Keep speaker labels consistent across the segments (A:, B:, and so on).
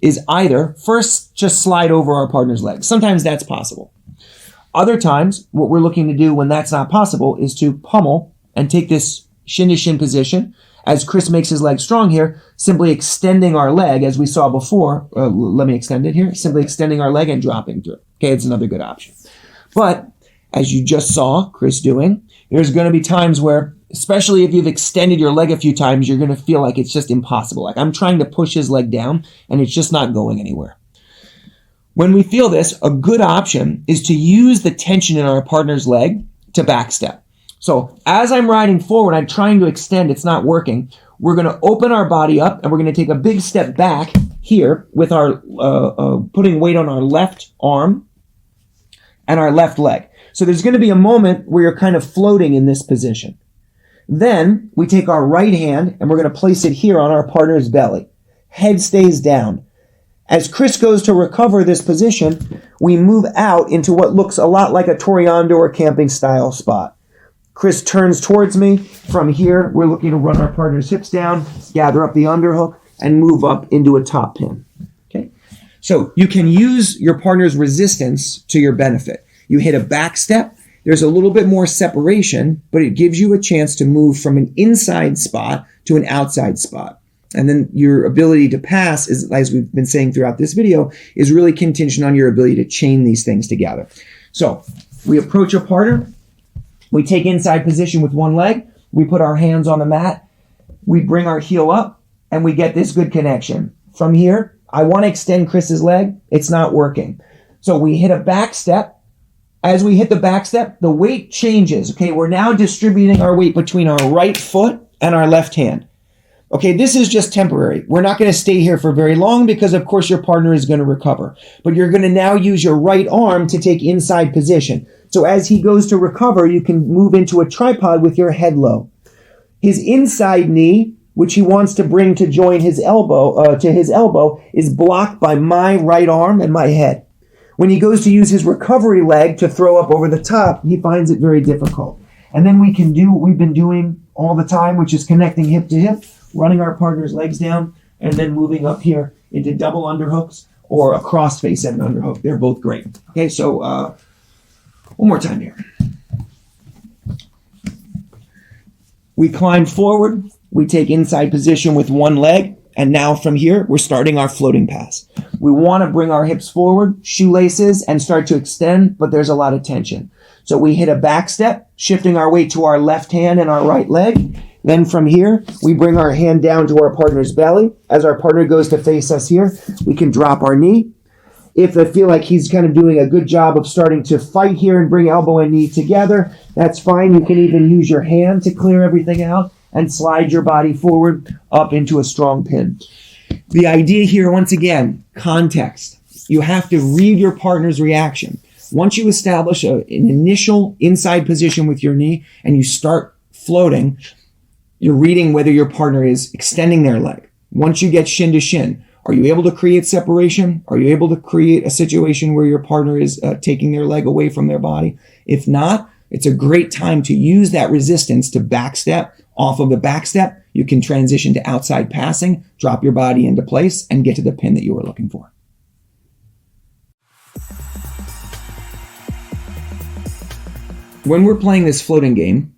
A: is either first just slide over our partner's legs. Sometimes that's possible. Other times, what we're looking to do when that's not possible is to pummel and take this shin to shin position. As Chris makes his leg strong here, simply extending our leg, as we saw before. Let me extend it here. Simply extending our leg and dropping through. Okay, it's another good option. But as you just saw Chris doing, there's going to be times where, especially if you've extended your leg a few times, you're going to feel like it's just impossible. Like I'm trying to push his leg down and it's just not going anywhere. When we feel this, a good option is to use the tension in our partner's leg to backstep. So as I'm riding forward, I'm trying to extend, it's not working. We're going to open our body up and we're going to take a big step back here with our putting weight on our left arm and our left leg. So there's going to be a moment where you're kind of floating in this position. Then we take our right hand and we're going to place it here on our partner's belly. Head stays down. As Chris goes to recover this position, we move out into what looks a lot like a Toreando or camping style spot. Chris turns towards me. From here, we're looking to run our partner's hips down, gather up the underhook, and move up into a top pin. Okay? So you can use your partner's resistance to your benefit. You hit a back step. There's a little bit more separation, but it gives you a chance to move from an inside spot to an outside spot. And then your ability to pass, is, as we've been saying throughout this video, is really contingent on your ability to chain these things together. So we approach a partner. We take inside position with one leg. We put our hands on the mat. We bring our heel up, and we get this good connection. From here, I want to extend Chris's leg. It's not working. So we hit a back step. As we hit the back step, the weight changes. Okay, we're now distributing our weight between our right foot and our left hand. Okay, this is just temporary. We're not going to stay here for very long because, of course, your partner is going to recover. But you're going to now use your right arm to take inside position. So as he goes to recover, you can move into a tripod with your head low. His inside knee, which he wants to bring to join his elbow, is blocked by my right arm and my head. When he goes to use his recovery leg to throw up over the top, he finds it very difficult. And then we can do what we've been doing all the time, which is connecting hip to hip, running our partner's legs down, and then moving up here into double underhooks or a cross-face and an underhook. They're both great. Okay, so one more time here. We climb forward. We take inside position with one leg. And now from here, we're starting our floating pass. We want to bring our hips forward, shoelaces, and start to extend, but there's a lot of tension. So we hit a back step, shifting our weight to our left hand and our right leg. Then from here, we bring our hand down to our partner's belly. As our partner goes to face us here, we can drop our knee. If I feel like he's kind of doing a good job of starting to fight here and bring elbow and knee together, that's fine. You can even use your hand to clear everything out and slide your body forward up into a strong pin. The idea here, once again, context. You have to read your partner's reaction. Once you establish an initial inside position with your knee and you start floating, you're reading whether your partner is extending their leg. Once you get shin to shin, are you able to create separation? Are you able to create a situation where your partner is taking their leg away from their body? If not, it's a great time to use that resistance to backstep. Off of the backstep, you can transition to outside passing, drop your body into place, and get to the pin that you were looking for. When we're playing this floating game,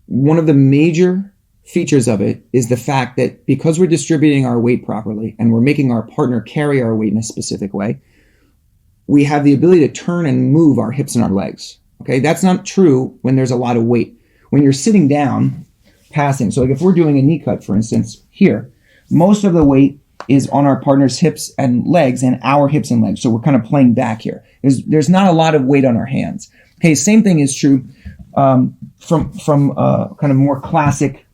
A: one of the major features of it is the fact that because we're distributing our weight properly and we're making our partner carry our weight in a specific way, we have the ability to turn and move our hips and our legs. Okay, that's not true when there's a lot of weight. When you're sitting down, passing, so like if we're doing a knee cut, for instance, here, most of the weight is on our partner's hips and legs and our hips and legs. So we're kind of playing back here. There's not a lot of weight on our hands. Okay, same thing is true from kind of more classic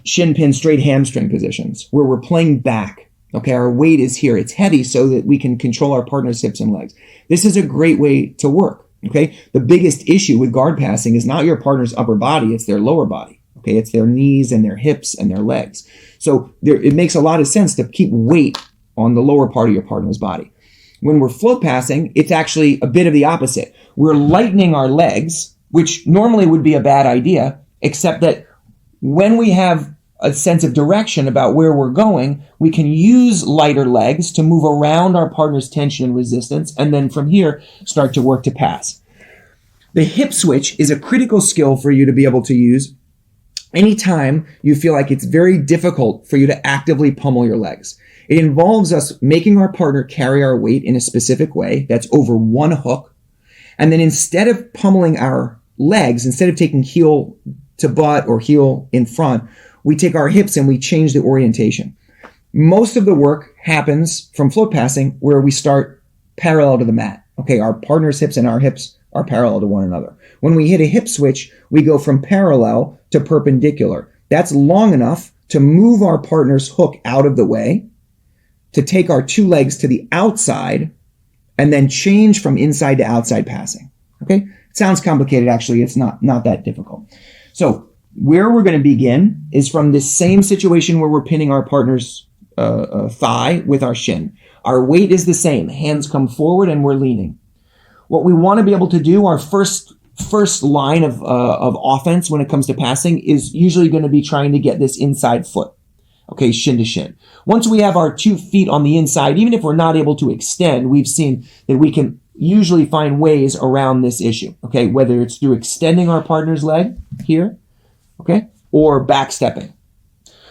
A: shin pin straight hamstring positions where we're playing back. Okay, our weight is here. It's heavy so that we can control our partner's hips and legs. This is a great way to work. Okay, the biggest issue with guard passing is not your partner's upper body, it's their lower body. Okay, it's their knees and their hips and their legs. So it makes a lot of sense to keep weight on the lower part of your partner's body. When we're float passing, it's actually a bit of the opposite. We're lightening our legs, which normally would be a bad idea, except that when we have a sense of direction about where we're going, we can use lighter legs to move around our partner's tension and resistance, and then from here, start to work to pass. The hip switch is a critical skill for you to be able to use anytime you feel like it's very difficult for you to actively pummel your legs. It involves us making our partner carry our weight in a specific way that's over one hook. And then instead of pummeling our legs, instead of taking heel to butt or heel in front, we take our hips and we change the orientation. Most of the work happens from float passing where we start parallel to the mat. Okay, our partner's hips and our hips are parallel to one another. When we hit a hip switch, we go from parallel to perpendicular. That's long enough to move our partner's hook out of the way, to take our two legs to the outside, and then change from inside to outside passing. Okay? It sounds complicated. Actually, it's not that difficult. So where we're going to begin is from this same situation where we're pinning our partner's thigh with our shin. Our weight is the same. Hands come forward and we're leaning. What we want to be able to do, our first line of offense when it comes to passing is usually going to be trying to get this inside foot. Okay, shin to shin. Once we have our 2 feet on the inside, even if we're not able to extend, we've seen that we can usually find ways around this issue. Okay, whether it's through extending our partner's leg here, okay, or backstepping.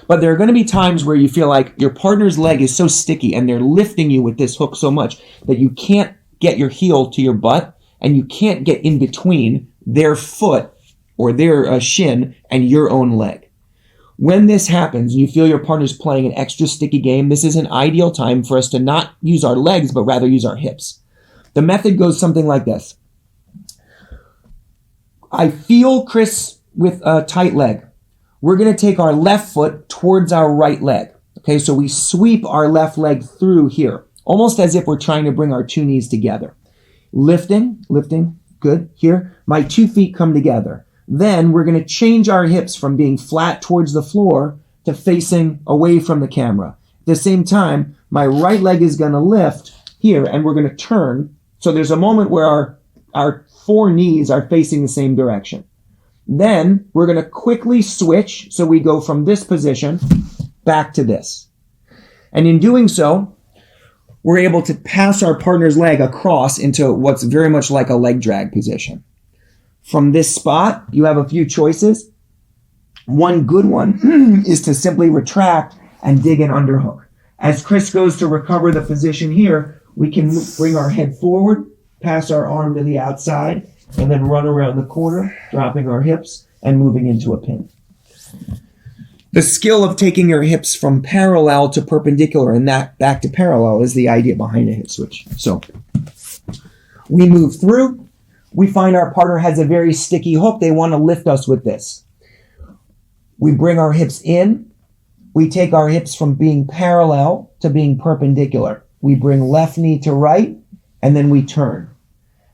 A: But there are going to be times where you feel like your partner's leg is so sticky and they're lifting you with this hook so much that you can't get your heel to your butt and you can't get in between their foot or their shin and your own leg. When this happens, you feel your partner's playing an extra sticky game, this is an ideal time for us to not use our legs, but rather use our hips. The method goes something like this. I feel Chris with a tight leg. We're going to take our left foot towards our right leg. Okay, so we sweep our left leg through here, almost as if we're trying to bring our 2 knees together. Lifting, good. Here, my 2 feet come together. Then we're going to change our hips from being flat towards the floor to facing away from the camera. At the same time, my right leg is going to lift here and we're going to turn. So there's a moment where our 4 knees are facing the same direction. Then we're going to quickly switch. So we go from this position back to this. And in doing so, we're able to pass our partner's leg across into what's very much like a leg drag position. From this spot, you have a few choices. One good one is to simply retract and dig an underhook. As Chris goes to recover the position here, we can bring our head forward, pass our arm to the outside, and then run around the corner, dropping our hips and moving into a pin. The skill of taking your hips from parallel to perpendicular and that back to parallel is the idea behind a hip switch. So we move through. We find our partner has a very sticky hook. They want to lift us with this. We bring our hips in. We take our hips from being parallel to being perpendicular. We bring left knee to right, and then we turn.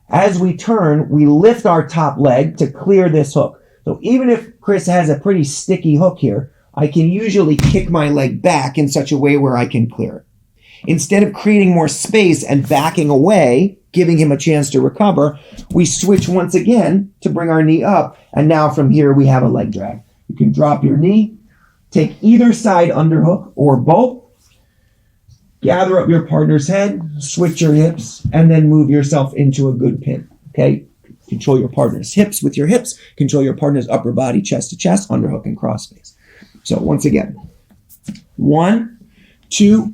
A: As we turn, we lift our top leg to clear this hook. So even if Chris has a pretty sticky hook here, I can usually kick my leg back in such a way where I can clear it. Instead of creating more space and backing away, giving him a chance to recover, we switch once again to bring our knee up, and now from here we have a leg drag. You can drop your knee, take either side underhook or both, gather up your partner's head, switch your hips, and then move yourself into a good pin. Okay? Control your partner's hips with your hips, control your partner's upper body, chest to chest, underhook and crossface. So once again, 1, 2,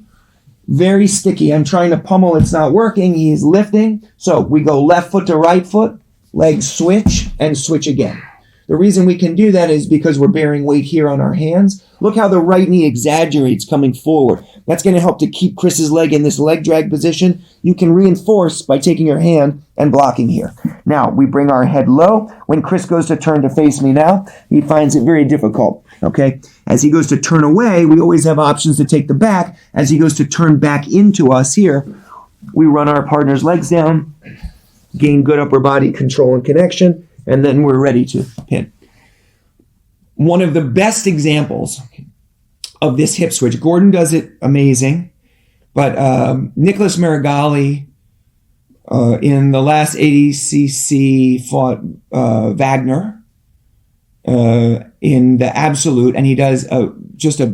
A: very sticky. I'm trying to pummel. It's not working. He's lifting. So we go left foot to right foot, legs switch, and switch again. The reason we can do that is because we're bearing weight here on our hands. Look how the right knee exaggerates coming forward. That's going to help to keep Chris's leg in this leg drag position. You can reinforce by taking your hand and blocking here. Now, we bring our head low. When Chris goes to turn to face me now, he finds it very difficult. Okay? As he goes to turn away, we always have options to take the back. As he goes to turn back into us here, we run our partner's legs down, gain good upper body control and connection, and then we're ready to pin. One of the best examples of this hip switch, Gordon does it amazing, but Nicholas Marigali in the last ADCC fought Wagner in the absolute, and he does a just a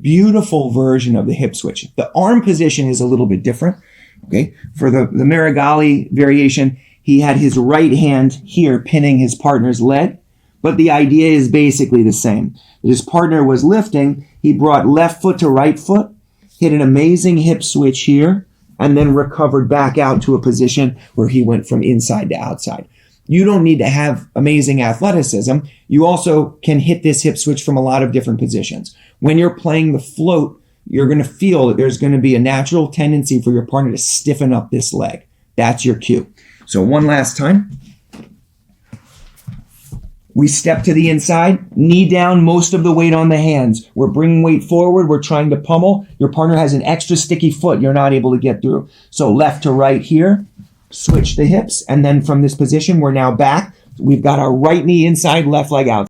A: beautiful version of the hip switch. The arm position is a little bit different. Okay. For the Meregali variation, he had his right hand here pinning his partner's leg, but the idea is basically the same. His partner was lifting, he brought left foot to right foot, hit an amazing hip switch here, and then recovered back out to a position where he went from inside to outside. You don't need to have amazing athleticism. You also can hit this hip switch from a lot of different positions. When you're playing the float, you're going to feel that there's going to be a natural tendency for your partner to stiffen up this leg. That's your cue. So one last time. We step to the inside, knee down, most of the weight on the hands. We're bringing weight forward. We're trying to pummel. Your partner has an extra sticky foot you're not able to get through. So left to right here, switch the hips. And then from this position, we're now back. We've got our right knee inside, left leg out.